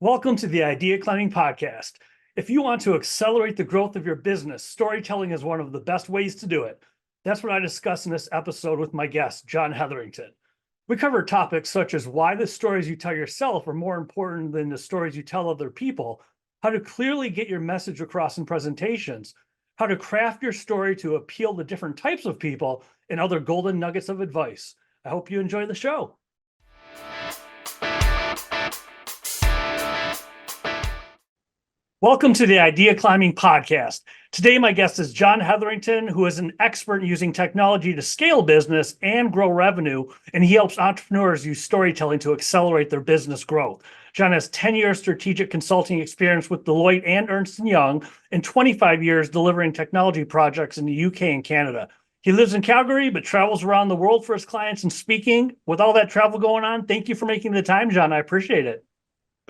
Welcome to the Idea Climbing Podcast. If you want to accelerate the growth of your business, storytelling is one of the best ways to do it. That's what I discuss in this episode with my guest, John Hetherington. We cover topics such as why the stories you tell yourself are more important than the stories you tell other people, how to clearly get your message across in presentations, how to craft your story to appeal to different types of people, and other golden nuggets of advice. I hope you enjoy the show. Welcome to the Idea Climbing Podcast. Today, my guest is John Hetherington, who is an expert in using technology to scale business and grow revenue, and he helps entrepreneurs use storytelling to accelerate their business growth. John has 10 years strategic consulting experience with Deloitte and Ernst & Young, and 25 years delivering technology projects in the UK and Canada. He lives in Calgary, but travels around the world for his clients and speaking. With all that travel going on, thank you for making the time, John. I appreciate it.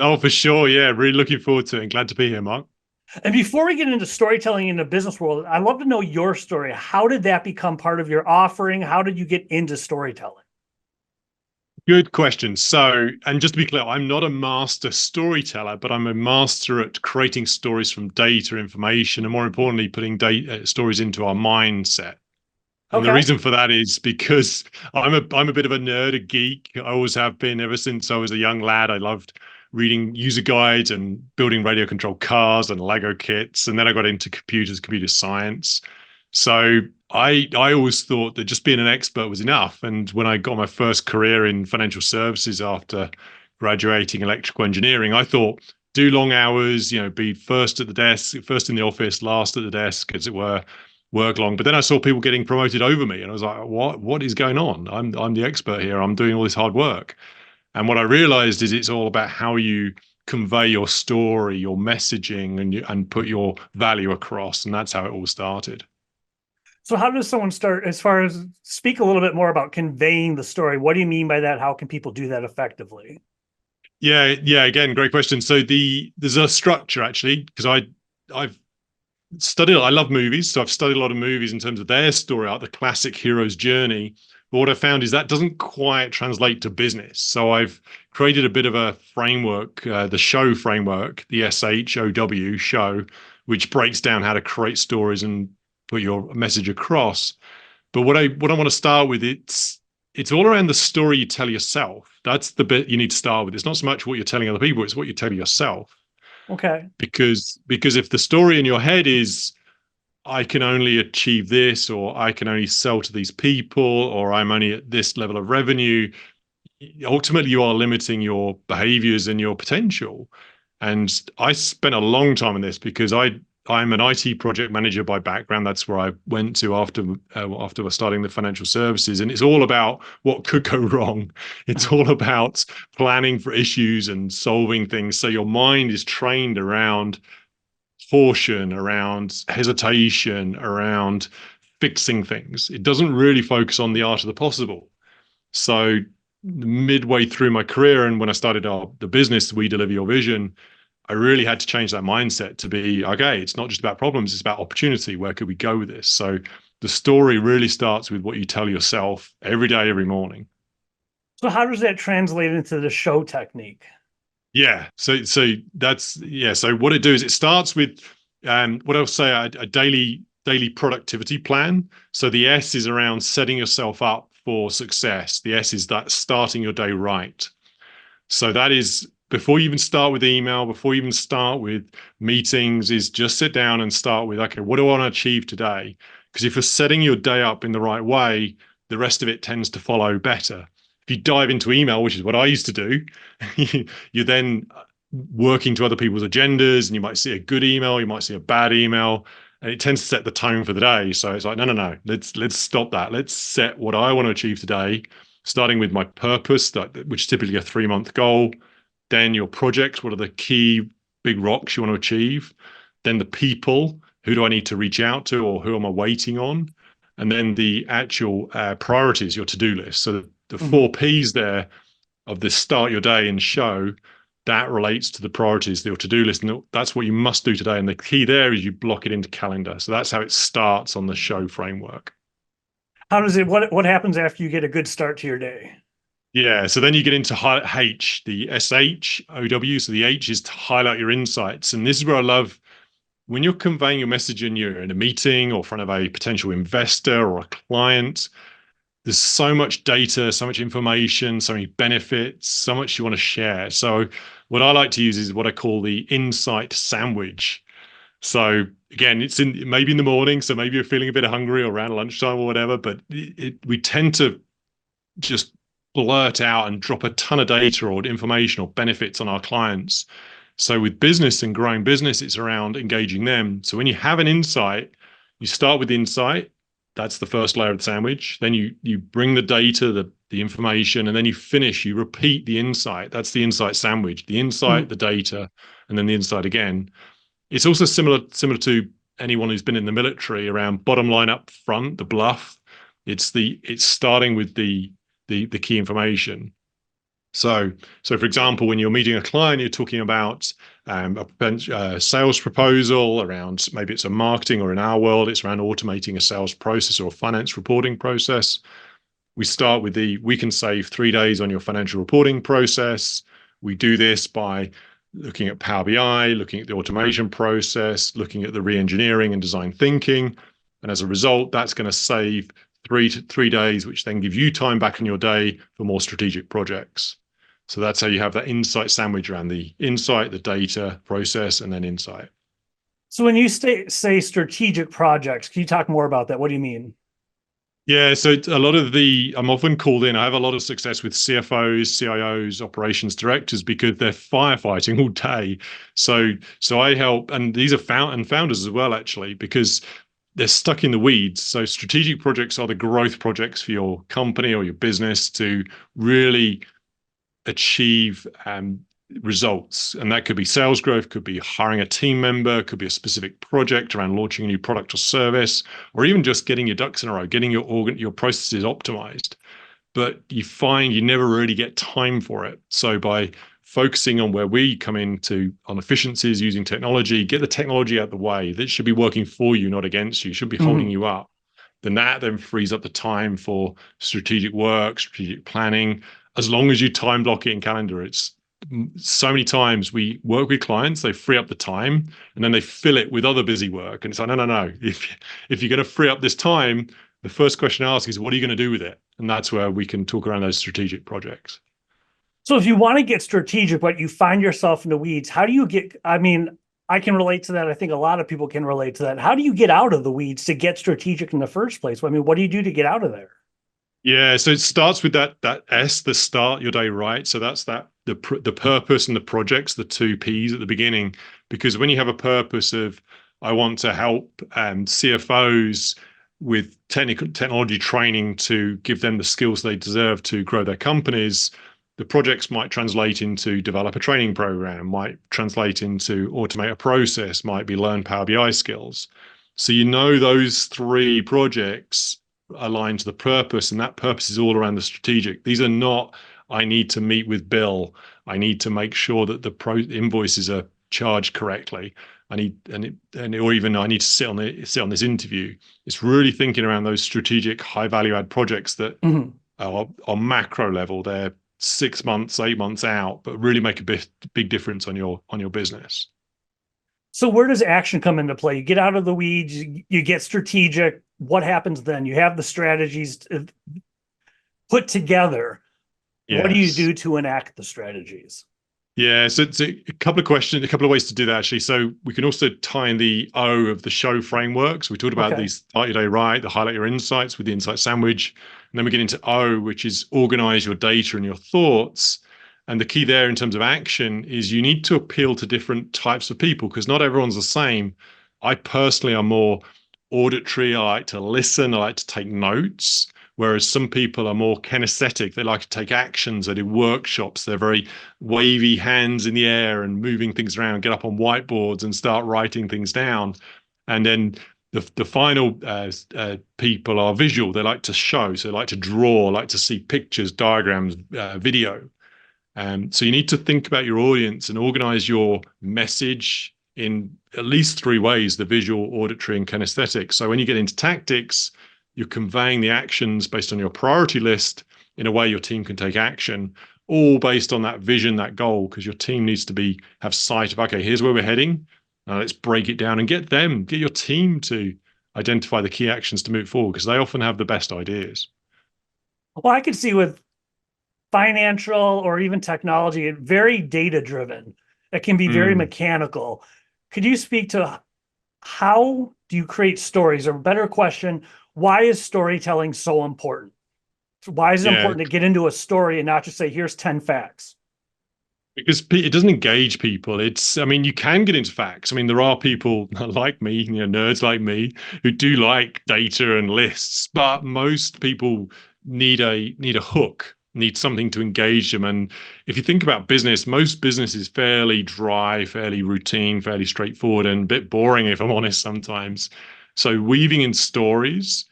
Oh, for sure. Yeah, really looking forward to it and glad to be here, Mark. And before we get into storytelling in the business world, I'd love to know your story. How did that become part of your offering? How did you get into storytelling? Good question. So, and just to be clear, I'm not a master storyteller, but I'm a master at creating stories from data, information, and more importantly, putting data stories into our mindset. And the reason for that is because I'm a bit of a nerd, a geek. I always have been ever since I was a young lad. I loved reading user guides and building radio controlled cars and Lego kits. And then I got into computer science. So I always thought that just being an expert was enough. And when I got my first career in financial services after graduating electrical engineering, I thought do long hours, be first at the desk, first in the office, last at the desk, as it were, work long. But then I saw people getting promoted over me and I was like, what is going on? I'm the expert here. I'm doing all this hard work. And what I realized is it's all about how you convey your story, your messaging, and put your value across. And that's how it all started. So how does someone start, as far as speak a little bit more about conveying the story? What do you mean by that? How can people do that effectively? Yeah. Again, great question. So there's a structure actually, because I've studied, I love movies. So I've studied a lot of movies in terms of their story arc, the classic hero's journey. But what I found is that doesn't quite translate to business. So I've created a bit of a framework, the show framework, the SHOW show, which breaks down how to create stories and put your message across. But what I want to start with, it's all around the story you tell yourself. That's the bit you need to start with. It's not so much what you're telling other people, it's what you tell yourself. Okay. Because if the story in your head is I can only achieve this, or I can only sell to these people, or I'm only at this level of revenue, ultimately you are limiting your behaviors and your potential. And I spent a long time on this because I'm an IT project manager by background. That's where I went to after starting the financial services. And it's all about what could go wrong. It's all about planning for issues and solving things. So your mind is trained around caution, around hesitation, around fixing things. It doesn't really focus on the art of the possible. So midway through my career, and when I started the business, We Deliver Your Vision, I really had to change that mindset to be, okay, it's not just about problems, it's about opportunity. Where could we go with this? So the story really starts with what you tell yourself every day, every morning. So how does that translate into the show technique? Yeah. So that's, yeah. So what it does, it starts with what I'll say, a daily productivity plan. So the S is around setting yourself up for success. The S is that starting your day right. So that is before you even start with email, before you even start with meetings, is just sit down and start with, okay, what do I want to achieve today? Because if you're setting your day up in the right way, the rest of it tends to follow better. If you dive into email, which is what I used to do, you're then working to other people's agendas, and you might see a good email, you might see a bad email, and it tends to set the tone for the day. So it's like, no, let's stop that. Let's set what I want to achieve today, starting with my purpose, which is typically a 3-month goal. Then your projects, what are the key big rocks you want to achieve? Then the people, who do I need to reach out to, or who am I waiting on? And then the actual priorities, your to-do list. So the 4 Ps there of the start your day and show, that relates to the priorities, your to-do list. And that's what you must do today. And the key there is you block it into calendar. So that's how it starts on the show framework. How does it, what happens after you get a good start to your day? Yeah, so then you get into H, the SHOW. So the H is to highlight your insights. And this is where I love when you're conveying your message and you're in a meeting or in front of a potential investor or a client. There's so much data, so much information, so many benefits, so much you want to share. So what I like to use is what I call the insight sandwich. So again, it's in maybe in the morning, so maybe you're feeling a bit hungry or around lunchtime or whatever, but we tend to just blurt out and drop a ton of data or information or benefits on our clients. So with business and growing business, it's around engaging them. So when you have an insight, you start with the insight. That's the first layer of the sandwich. Then you bring the data, the information, and then you finish, you repeat the insight. That's the insight sandwich. The insight, the data, and then the insight again. It's also similar to anyone who's been in the military around bottom line up front, the bluff. It's starting with the key information. So for example, when you're meeting a client, you're talking about a sales proposal around, maybe it's a marketing, or in our world, it's around automating a sales process or a finance reporting process. We start with we can save 3 days on your financial reporting process. We do this by looking at Power BI, looking at the automation process, looking at the re-engineering and design thinking. And as a result, that's going to save 3 days, which then give you time back in your day for more strategic projects. So that's how you have that insight sandwich around the insight, the data, process, and then insight. So when you say strategic projects, can you talk more about that? What do you mean? Yeah, so I'm often called in. I have a lot of success with CFOs, CIOs, operations directors, because they're firefighting all day. So I help, and these are founders as well, actually, because they're stuck in the weeds. So strategic projects are the growth projects for your company or your business to really achieve results. And that could be sales growth, could be hiring a team member, could be a specific project around launching a new product or service, or even just getting your ducks in a row, getting your processes optimized. But you find you never really get time for it. So by focusing on where we come into on efficiencies using technology, get the technology out of the way. That should be working for you, not against you, should be holding you up. That then frees up the time for strategic work, strategic planning, as long as you time block it in calendar. It's so many times we work with clients, they free up the time and then they fill it with other busy work. And it's like, no. If you're going to free up this time, the first question I ask is, what are you going to do with it? And that's where we can talk around those strategic projects. So if you want to get strategic, but you find yourself in the weeds, how do you get, I mean, I can relate to that. I think a lot of people can relate to that. How do you get out of the weeds to get strategic in the first place? I mean, what do you do to get out of there? Yeah, so it starts with that S, the start your day right. So that's the purpose and the projects, the 2 Ps at the beginning. Because when you have a purpose of, I want to help CFOs with technology training to give them the skills they deserve to grow their companies, the projects might translate into develop a training program, might translate into automate a process, might be learn Power BI skills. So those 3 projects aligned to the purpose, and that purpose is all around the strategic. These are not, I need to meet with Bill, I need to make sure that the invoices are charged correctly, or even I need to sit on this interview. It's really thinking around those strategic high value add projects that are macro level. They're 6 months, 8 months out, but really make a big difference on your business. So where does action come into play? You get out of the weeds, you get strategic. What happens then? You have the strategies put together. Yes. What do you do to enact the strategies? Yeah, so it's a couple of questions, a couple of ways to do that, actually. So we can also tie in the O of the show framework. So we talked about these start your day right, the highlight your insights with the insight sandwich. And then we get into O, which is organize your data and your thoughts. And the key there in terms of action is you need to appeal to different types of people, because not everyone's the same. I personally am more auditory. I like to listen. I like to take notes. Whereas some people are more kinesthetic. They like to take actions. They do workshops. They're very wavy, hands in the air and moving things around, get up on whiteboards and start writing things down. And then the final people are visual. They like to show. So they like to draw, like to see pictures, diagrams, video. So you need to think about your audience and organize your message in at least 3 ways: the visual, auditory, and kinesthetic. So when you get into tactics, you're conveying the actions based on your priority list, in a way your team can take action, all based on that vision, that goal, because your team needs to have sight of, okay, here's where we're heading. Now let's break it down and get your team to identify the key actions to move forward, because they often have the best ideas. Well, I could see with financial or even technology, very data driven. It can be very mechanical. Could you speak to how do you create stories? Or a better question, why is storytelling so important? Why is it important to get into a story and not just say, here's 10 facts? Because it doesn't engage people. I mean, you can get into facts. I mean, there are people like me, nerds like me, who do like data and lists, but most people need a hook, need something to engage them. And if you think about business, most business is fairly dry, fairly routine, fairly straightforward, and a bit boring, if I'm honest, sometimes. So weaving in stories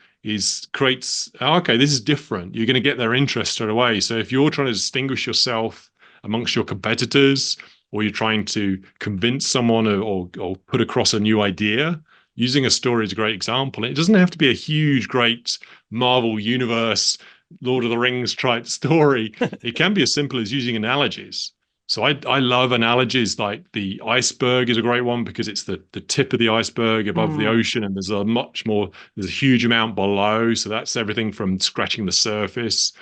creates, okay, this is different. You're going to get their interest straight away. So if you're trying to distinguish yourself amongst your competitors, or you're trying to convince someone or put across a new idea, using a story is a great example. It doesn't have to be a huge, great Marvel universe, Lord of the Rings type story. It can be as simple as using analogies. So I love analogies. Like the iceberg is a great one, because it's the tip of the iceberg above the ocean, and there's a huge amount below. So that's everything from scratching the surface.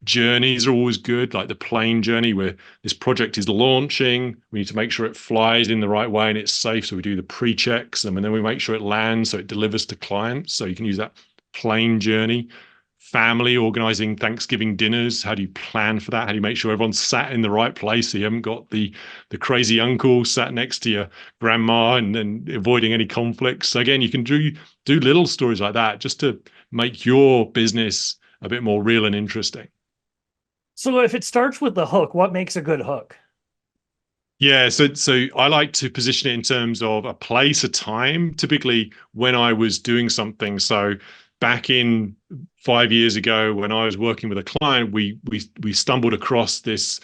Journeys are always good, like the plane journey, where this project is launching. We need to make sure it flies in the right way and it's safe. So we do the pre-checks, and then we make sure it lands so it delivers to clients. So you can use that plane journey. Family, organizing Thanksgiving dinners. How do you plan for that? How do you make sure everyone's sat in the right place, so you haven't got the crazy uncle sat next to your grandma, and then avoiding any conflicts? So again, you can do little stories like that just to make your business a bit more real and interesting. So if it starts with the hook, what makes a good hook? Yeah, so I like to position it in terms of a place, a time. Typically, when I was doing something, so back in 5 years ago, when I was working with a client, we stumbled across this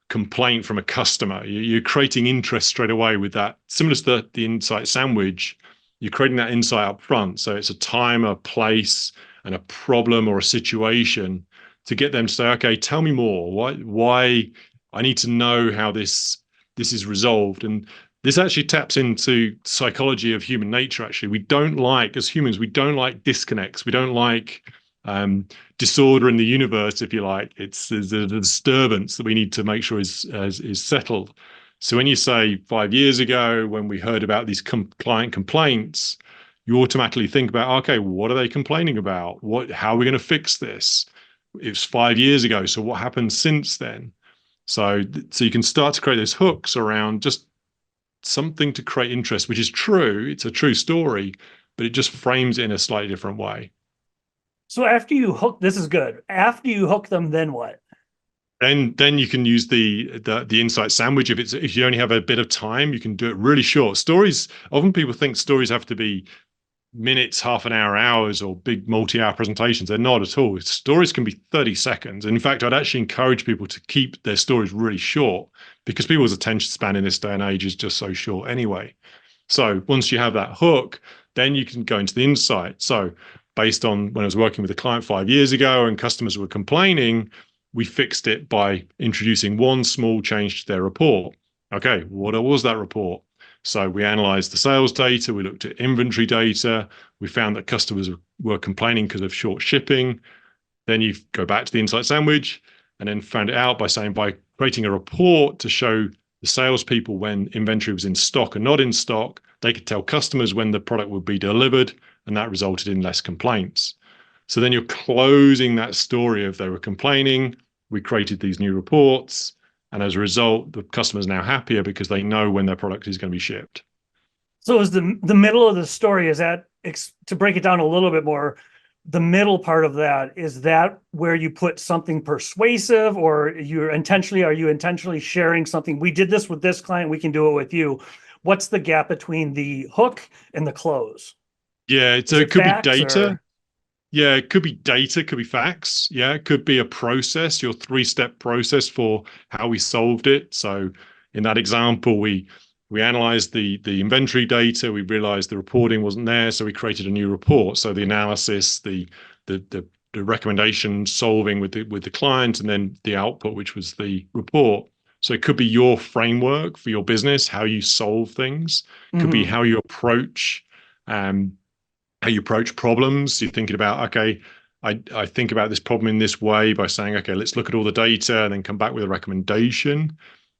complaint from a customer. You're creating interest straight away with that, similar to the insight sandwich. You're creating that insight up front. So it's a time, a place, and a problem or a situation to get them to say, okay, tell me more. Why I need to know how this is resolved. And this actually taps into psychology of human nature. Actually, as humans, we don't like disconnects. We don't like disorder in the universe, if you like. There's a disturbance that we need to make sure is settled. So when you say 5 years ago, when we heard about these client complaints, you automatically think about, okay, what are they complaining about? How are we going to fix this? It was 5 years ago. So what happened since then? So you can start to create those hooks around just something to create interest, which is true. It's a true story, but it just frames it in a slightly different way. So after you hook, this is good. After you hook them, then what? Then you can use the insight sandwich. If you only have a bit of time, you can do it really short. Stories, often people think stories have to be minutes, half an hour, hours, or big multi-hour presentations. They're not at all. Stories can be 30 seconds. In fact, I'd actually encourage people to keep their stories really short, because people's attention span in this day and age is just so short anyway. So once you have that hook, then you can go into the insight. So based on when I was working with a client 5 years ago and customers were complaining, we fixed it by introducing one small change to their report. Okay, what was that report? So we analyzed the sales data, we looked at inventory data, we found that customers were complaining because of short shipping. Then you go back to the insight sandwich and then found it out by creating a report to show the salespeople when inventory was in stock and not in stock. They could tell customers when the product would be delivered, and that resulted in less complaints. So then you're closing that story of they were complaining, we created these new reports, and as a result, the customer's now happier because they know when their product is going to be shipped. So is the middle of the story, is that, to break it down a little bit more, the middle part of that, is that where you put something persuasive, or are you intentionally sharing something? We did this with this client, we can do it with you. What's the gap between the hook and the close? Yeah, so it could be data. Yeah, it could be data, could be facts. Yeah, it could be a process, your 3-step process for how we solved it. So in that example, we analyzed the inventory data. We realized the reporting wasn't there, so we created a new report. So the analysis, the recommendation solving with the client, and then the output, which was the report. So it could be your framework for your business, how you solve things. It could be Mhm. how you approach problems. You're thinking about, okay, I think about this problem in this way by saying, okay, let's look at all the data and then come back with a recommendation.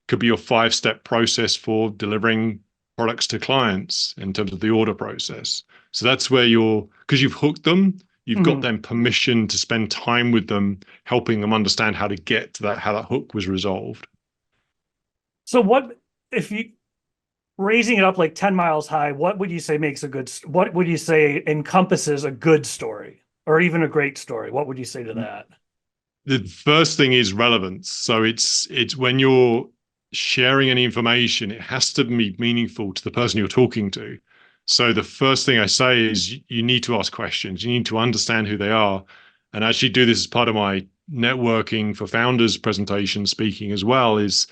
Could be your 5-step process for delivering products to clients in terms of the order process. So that's where because you've hooked them, you've got Mhm. them permission to spend time with them, helping them understand how to get to that, how that hook was resolved. So what if you raising it up like 10 miles high, what would you say what would you say encompasses a good story or even a great story? What would you say to that? The first thing is relevance. So it's when you're sharing any information, it has to be meaningful to the person you're talking to. So the first thing I say is you need to ask questions. You need to understand who they are. And I actually do this as part of my networking for founders presentation speaking as well, is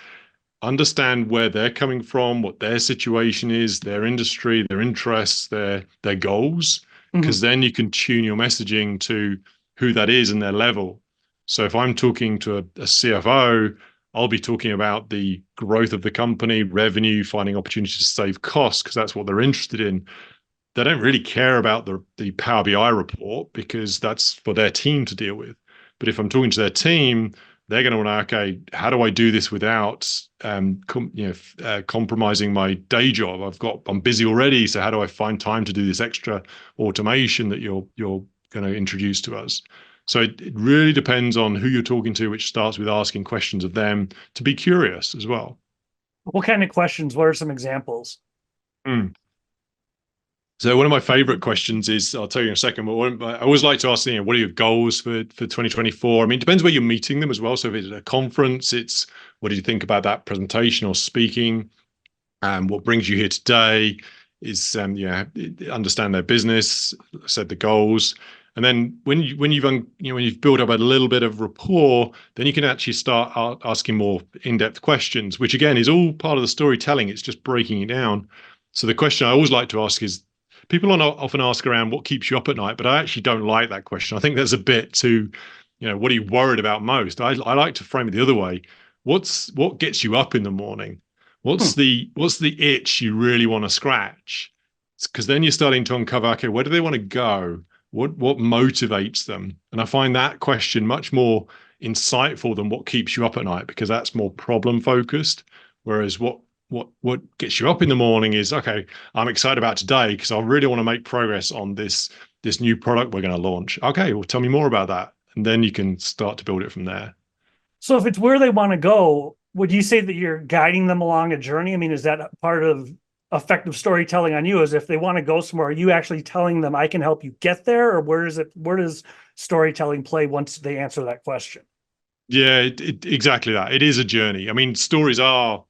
understand where they're coming from, what their situation is, their industry, their interests, their goals, because Mhm. then you can tune your messaging to who that is and their level. So if I'm talking to a CFO, I'll be talking about the growth of the company, revenue, finding opportunities to save costs, because that's what they're interested in. They don't really care about the Power BI report because that's for their team to deal with. But if I'm talking to their team, they're going to want to, okay, how do I do this without compromising my day job? I'm busy already, so how do I find time to do this extra automation that you're going to introduce to us? So it really depends on who you're talking to, which starts with asking questions of them to be curious as well. What kind of questions? What are some examples? Mm. So one of my favorite questions is, I'll tell you in a second, but I always like to ask, what are your goals for 2024? I mean, it depends where you're meeting them as well. So if it's a conference, it's what do you think about that presentation or speaking? What brings you here today is, understand their business, set the goals. And then when you've built up a little bit of rapport, then you can actually start asking more in-depth questions, which again is all part of the storytelling. It's just breaking it down. So the question I always like to ask is, people often ask around what keeps you up at night, but I actually don't like that question. I think there's a bit too, what are you worried about most? I like to frame it the other way. What gets you up in the morning? Hmm. What's the itch you really want to scratch? Because then you're starting to uncover, okay, where do they want to go? What motivates them? And I find that question much more insightful than what keeps you up at night, because that's more problem focused. Whereas what gets you up in the morning is, okay, I'm excited about today because I really want to make progress on this new product we're going to launch. Okay, well, tell me more about that, and then you can start to build it from there. So if it's where they want to go, would you say that you're guiding them along a journey? I mean, is that part of effective storytelling on you? Is if they want to go somewhere, are you actually telling them I can help you get there? Or where does storytelling play once they answer that question? Yeah, exactly that. It is a journey. I mean, stories are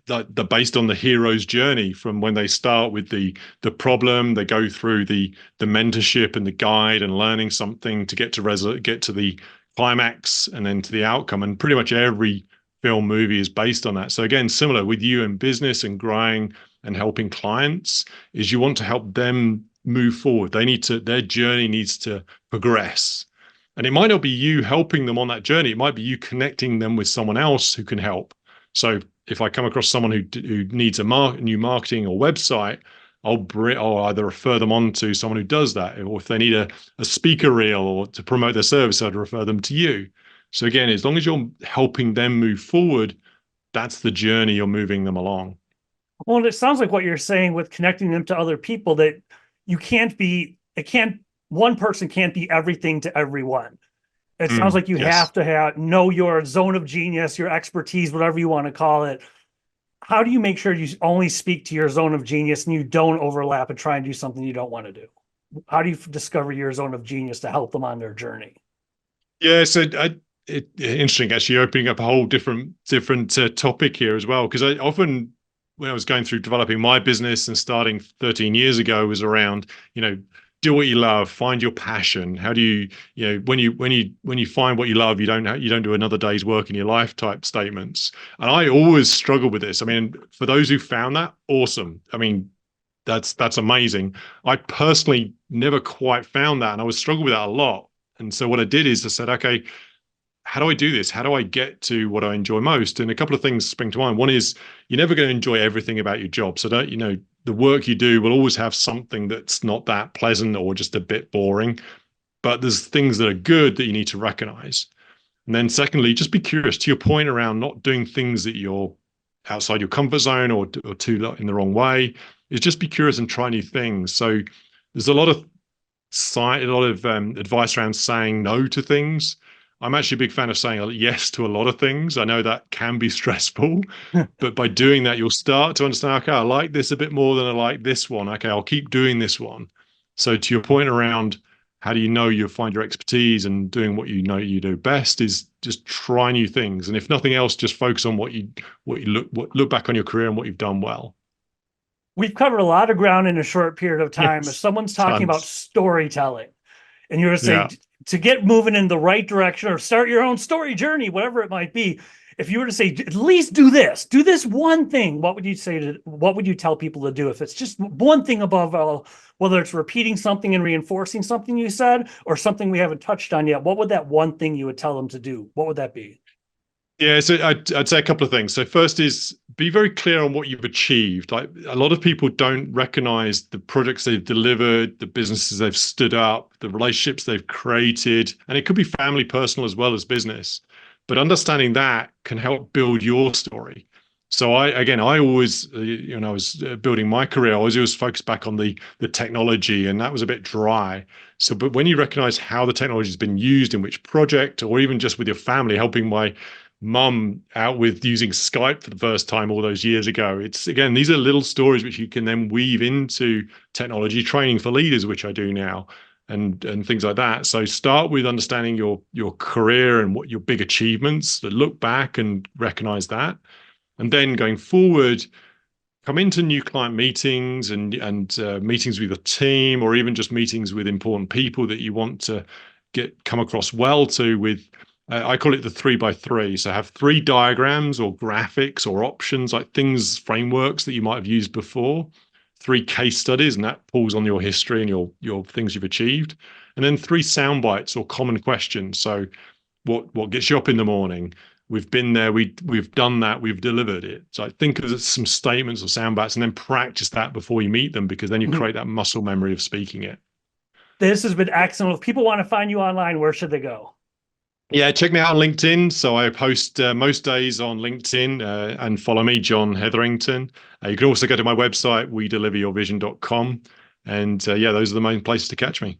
they're based on the hero's journey from when they start with the problem, they go through the mentorship and the guide and learning something to get to the climax and then to the outcome. And pretty much every film movie is based on that. So again, similar with you in business and growing and helping clients, is you want to help them move forward. Their journey needs to progress. And it might not be you helping them on that journey. It might be you connecting them with someone else who can help. So if I come across someone who needs a new marketing or website, I'll either refer them on to someone who does that, or if they need a speaker reel or to promote their service, I'd refer them to you. So again, as long as you're helping them move forward, that's the journey you're moving them along. Well, it sounds like what you're saying with connecting them to other people, that one person can't be everything to everyone. It sounds like you Yes. have to know your zone of genius, your expertise, whatever you want to call it. How do you make sure you only speak to your zone of genius and you don't overlap and try and do something you don't want to do? How do you discover your zone of genius to help them on their journey? Yeah, so interesting. Actually, opening up a whole different topic here as well, because I often, when I was going through developing my business and starting 13 years ago, was around, do what you love, find your passion. How do when you find what you love, you don't do another day's work in your life type statements. And I always struggle with this. I mean, for those who found that, awesome. I mean, that's amazing. I personally never quite found that, and I was struggling with that a lot. And so what I did is I said, okay, how do I do this? How do I get to what I enjoy most? And a couple of things spring to mind. One is you're never going to enjoy everything about your job. So don't, the work you do will always have something that's not that pleasant or just a bit boring. But there's things that are good that you need to recognize. And then secondly, just be curious, to your point around not doing things that you're outside your comfort zone or too in the wrong way, is just be curious and try new things. So there's a lot of advice around saying no to things. I'm actually a big fan of saying yes to a lot of things. I know that can be stressful, but by doing that, you'll start to understand, okay, I like this a bit more than I like this one. Okay, I'll keep doing this one. So to your point around how do you know you'll find your expertise and doing what you know you do best is just try new things. And if nothing else, just focus on what you look back on your career and what you've done well. We've covered a lot of ground in a short period of time. Yes, if someone's talking about storytelling and you're going to say, yeah. to get moving in the right direction or start your own story journey, whatever it might be, if you were to say, at least do this one thing, what would you tell people to do? If it's just one thing above all, whether it's repeating something and reinforcing something you said or something we haven't touched on yet, what would that one thing you would tell them to do? What would that be? Yeah, so I'd say a couple of things. So first is be very clear on what you've achieved. Like a lot of people don't recognize the projects they've delivered, the businesses they've stood up, the relationships they've created, and it could be family, personal, as well as business. But understanding that can help build your story. So I always, when I was building my career, I was always focused back on the technology, and that was a bit dry. So, but when you recognize how the technology has been used in which project, or even just with your family, helping my mum out with using Skype for the first time all those years ago. It's again, these are little stories which you can then weave into technology training for leaders, which I do now, and things like that. So start with understanding your career and what your big achievements, that look back and recognize that. And then going forward, come into new client meetings and meetings with a team, or even just meetings with important people that you want to come across well to with I call it the 3x3. So have 3 diagrams or graphics or options, like frameworks that you might have used before, 3 case studies, and that pulls on your history and your things you've achieved, and then 3 sound bites or common questions. So what gets you up in the morning? We've been there, we've done that, we've delivered it. So I think of some statements or sound bites, and then practice that before you meet them, because then you create that muscle memory of speaking it. This has been excellent. If people want to find you online, where should they go? Yeah, check me out on LinkedIn. So I post most days on LinkedIn and follow me, John Hetherington. You can also go to my website, wedeliveryourvision.com. And those are the main places to catch me.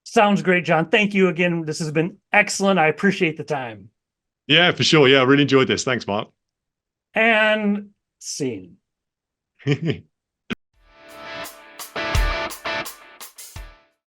Sounds great, John. Thank you again. This has been excellent. I appreciate the time. Yeah, for sure. Yeah, I really enjoyed this. Thanks, Mark. And scene.